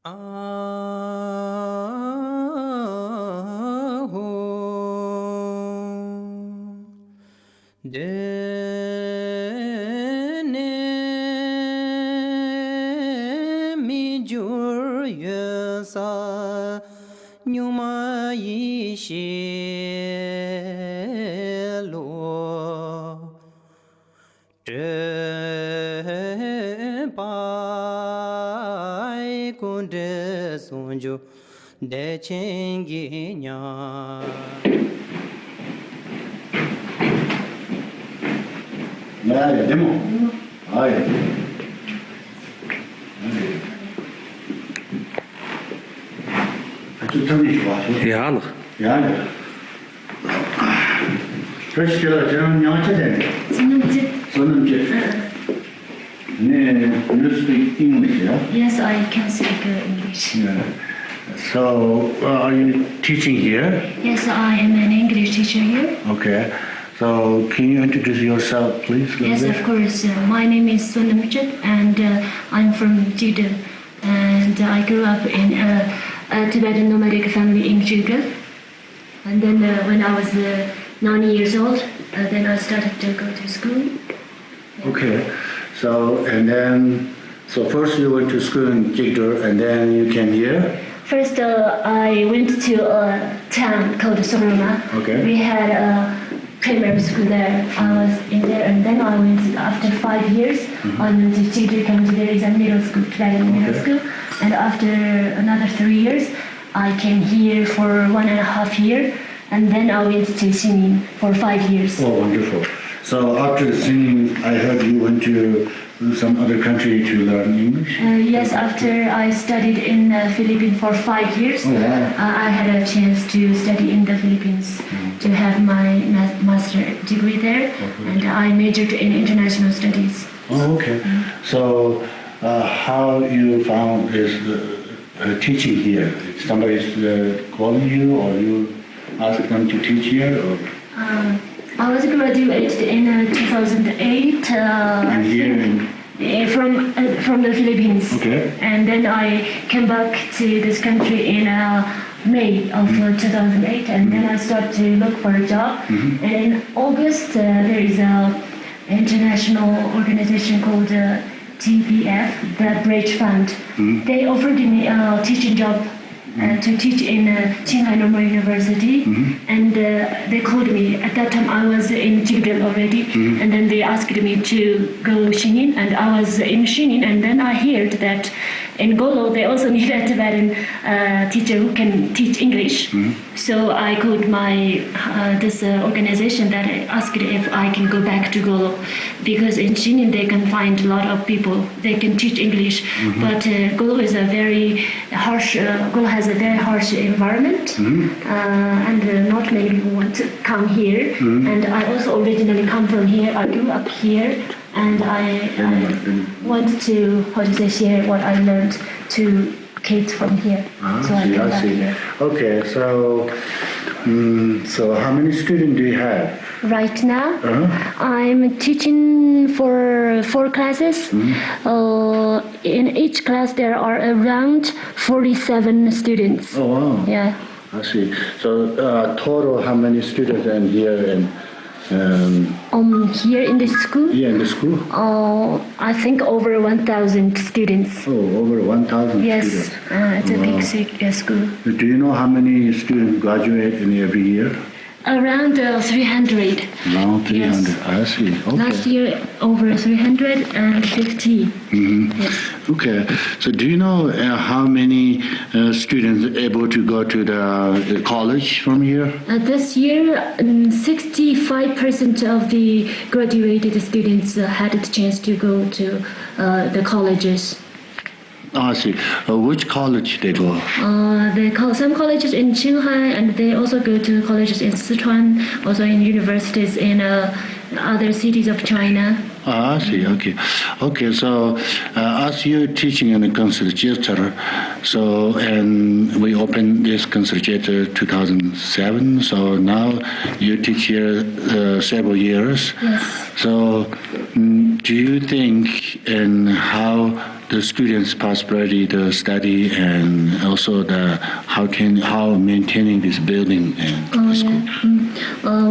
Ja, you speak English, yeah? Yes, I can speak English. Yeah. So, are you teaching here? Yes, I am an English teacher here. Okay. So, can you introduce yourself, please? Yes, of course. My name is Sogan Rinpoche, and I'm from Tibet. And I grew up in a Tibetan nomadic family in Tibet. And then when I was 9 years old, then I started to go to school. Yeah. Okay. So, so first you went to school in Jigdor, and then you came here? First, I went to a town called Sogan. Okay. We had a primary school there. I was in there, and then I went, after 5 years, I went to Jigdor County. There is a middle school, Tibetan middle school. And after another 3 years, I came here for 1.5 years, and then I went to singing for 5 years. Oh, wonderful. So after singing, I heard you went to some other country to learn English? Yes, after I studied in the Philippines for 5 years, I had a chance to study in the Philippines to have my master degree there, and I majored in international studies. Oh, okay. So how you found this teaching here? Somebody's calling you, or you asked them to teach here? Or? I was graduated in 2008 and here from the Philippines. Okay. And then I came back to this country in May of 2008, and then I started to look for a job. And in August, there is an international organization called TPF, the Bridge Fund. They offered me a teaching job to teach in Qinghai Normal University, and they called me. At that time I was in Jigdor already, and then they asked me to go Shinin, and I was in Shinin, and then I heard that in Golo they also need a Tibetan teacher who can teach English. So I called my this organization that I asked if I can go back to Golo, because in Shinin they can find a lot of people they can teach English, but Golo is a very harsh. Golo has a very harsh environment, and not many people want to come here. And I also originally come from here. I grew up here, and I want to share what I learned to kids from here. So I come back here. Okay, so how many students do you have? Right now, I'm teaching for 4 classes. In each class, there are around 47 students. Oh, wow. Yeah. I see. So total, how many students are here? Here in the school? Yeah, in the school? I think over 1,000 students. Oh, over 1,000 yes, students. It's a big school. Do you know how many students graduate in every year? Around 300. Around 300, yes. I see. Okay. Last year, over 350. Yes. Okay. So do you know how many students are able to go to the college from here? This year, 65% of the graduated students had the chance to go to the colleges. I see. Which college they go? Some colleges in Qinghai, and they also go to colleges in Sichuan, also in universities in other cities of China. I see. Okay. Okay. So, as you're teaching in the Kunsel Kyetsal, and we opened this Kunsel Kyetsal 2007. So now you teach here several years. Yes. So, do you think and how the students' prosperity, the study, and also how maintaining this building and the school.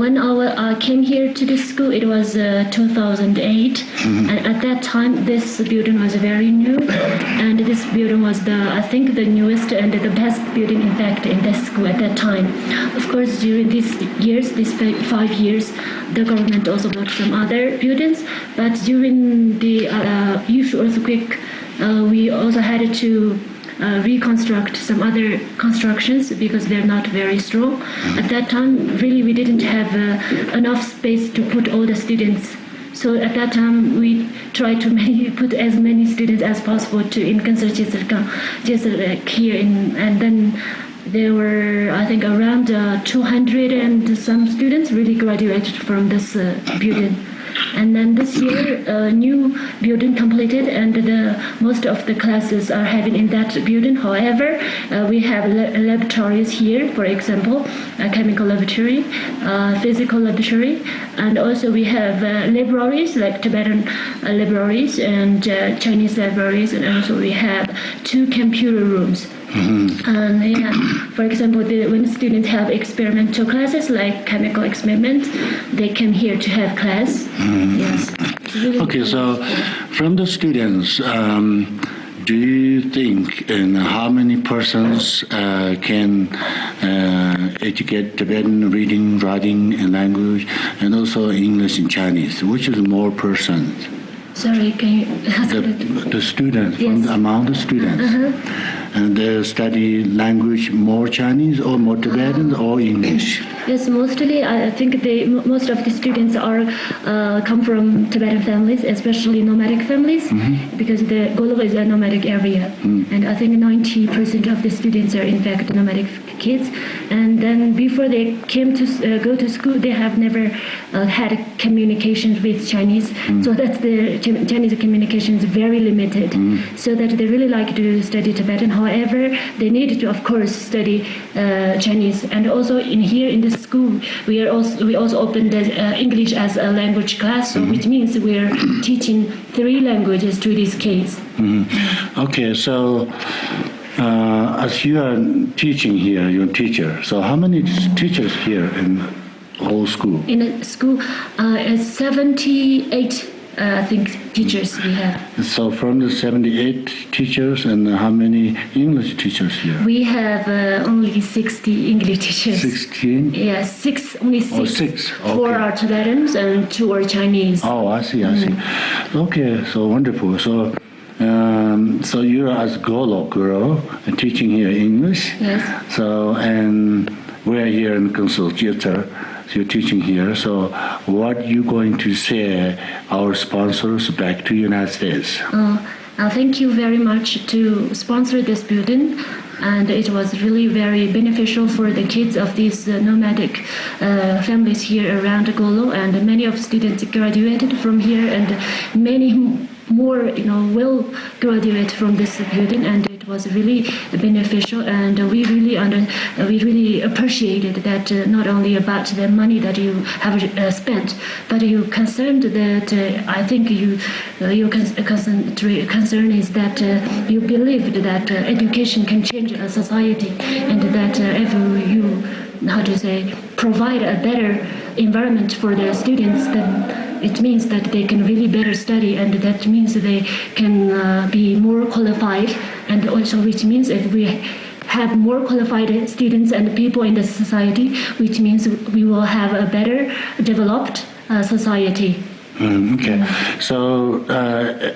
When I came here to the school, it was 2008, and at that time this building was very new, and this building was I think the newest and the best building in fact in the school at that time. Of course, during these 5 years, the government also built some other buildings, but during the huge earthquake, we also had to reconstruct some other constructions because they're not very strong. At that time, really, we didn't have enough space to put all the students. So at that time, we tried to put as many students as possible in Kunsel Kyetsal here, and then there were, I think, around 200 and some students really graduated from this building. And then this year, a new building completed, and most of the classes are having in that building. However, we have laboratories here, for example, a chemical laboratory, physical laboratory, and also we have libraries like Tibetan libraries and Chinese libraries, and also we have 2 computer rooms. And for example, when students have experimental classes like chemical experiment, they come here to have class. Yes. Really okay, so from the students, do you think and how many persons can educate Tibetan reading, writing, and language, and also English and Chinese? Which is more persons? Sorry, can you? The students, yes. From the amount of students. And they study language more Chinese or more Tibetan or English? Yes, mostly I think most of the students come from Tibetan families, especially nomadic families, because the Golo is a nomadic area, and I think 90% of the students are in fact nomadic kids. And then before they came to go to school, they have never had communication with Chinese, so that the Chinese communication is very limited. So that they really like to study Tibetan. However, they need to, of course, study Chinese. And also here in the school, we also opened English as a language class, so which means we're teaching 3 languages to these kids. Okay, so as you are teaching here, you're a teacher. So how many teachers here in whole school? In a school, 78. I think teachers we have. So from the 78 teachers, and how many English teachers here? We have only 60 English teachers. 16? Yes, 6, only 6. Oh, 6. Okay. 4 are Tibetans and 2 are Chinese. Oh, I see. Okay, so wonderful. So, so you're as Golo girl and teaching here English. Yes. So, and we're here in Kunsel Kyetsal. So you're teaching here. So what you going to say our sponsors back to United States? Thank you very much to sponsor this building. And it was really very beneficial for the kids of these nomadic families here around Golo. And many of students graduated from here, and many more, will graduate from this building. And it was really beneficial, and we really appreciated that not only about the money that you have spent, but you concerned that I think your concern is that you believed that education can change a society, and that if you provide a better environment for the students, then it means that they can really better study, and that means they can be more qualified, and also which means if we have more qualified students and people in the society, which means we will have a better developed society. Okay. So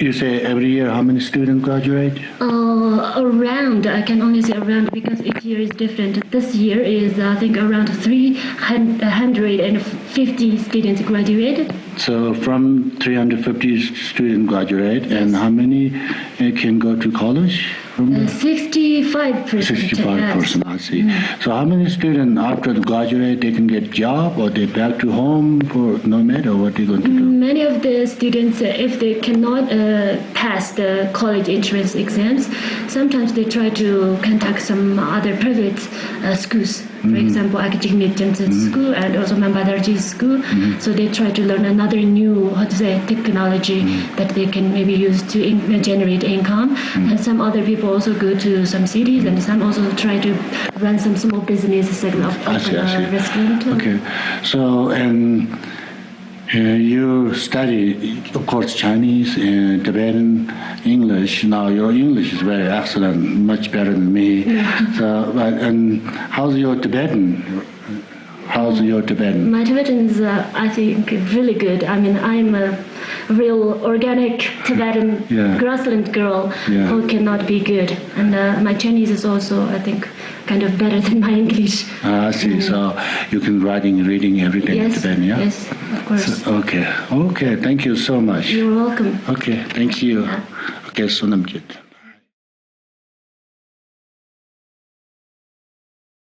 you say every year how many students graduate? Around, I can only say around because each year is different. This year is, I think, around 350 students graduated. So from 350 students graduate, and how many can go to college? 65%. 65%, I see. So how many students after they graduate, they can get job, or they back to home for nomad, or what they going to do? Many of the students, if they cannot pass the college entrance exams, sometimes they try to contact some other private schools. For example, Akajigme School and also Mambadarji School. So they try to learn another new, technology that they can maybe use to generate income. And some other people also go to some cities, and some also try to run some small businesses like open a restaurant. Okay. So, and you study, of course, Chinese and Tibetan, English. Now your English is very excellent, much better than me. So, and how's your Tibetan? My Tibetan is, I think, really good. I mean, I'm a real organic Tibetan grassland girl who cannot be good. And my Chinese is also, I think, kind of better than my English. I see. So you can reading everything in Tibetan, yeah? Yes, of course. So, okay. Thank you so much. You're welcome. Okay, thank you. Okay, Sonam Kit.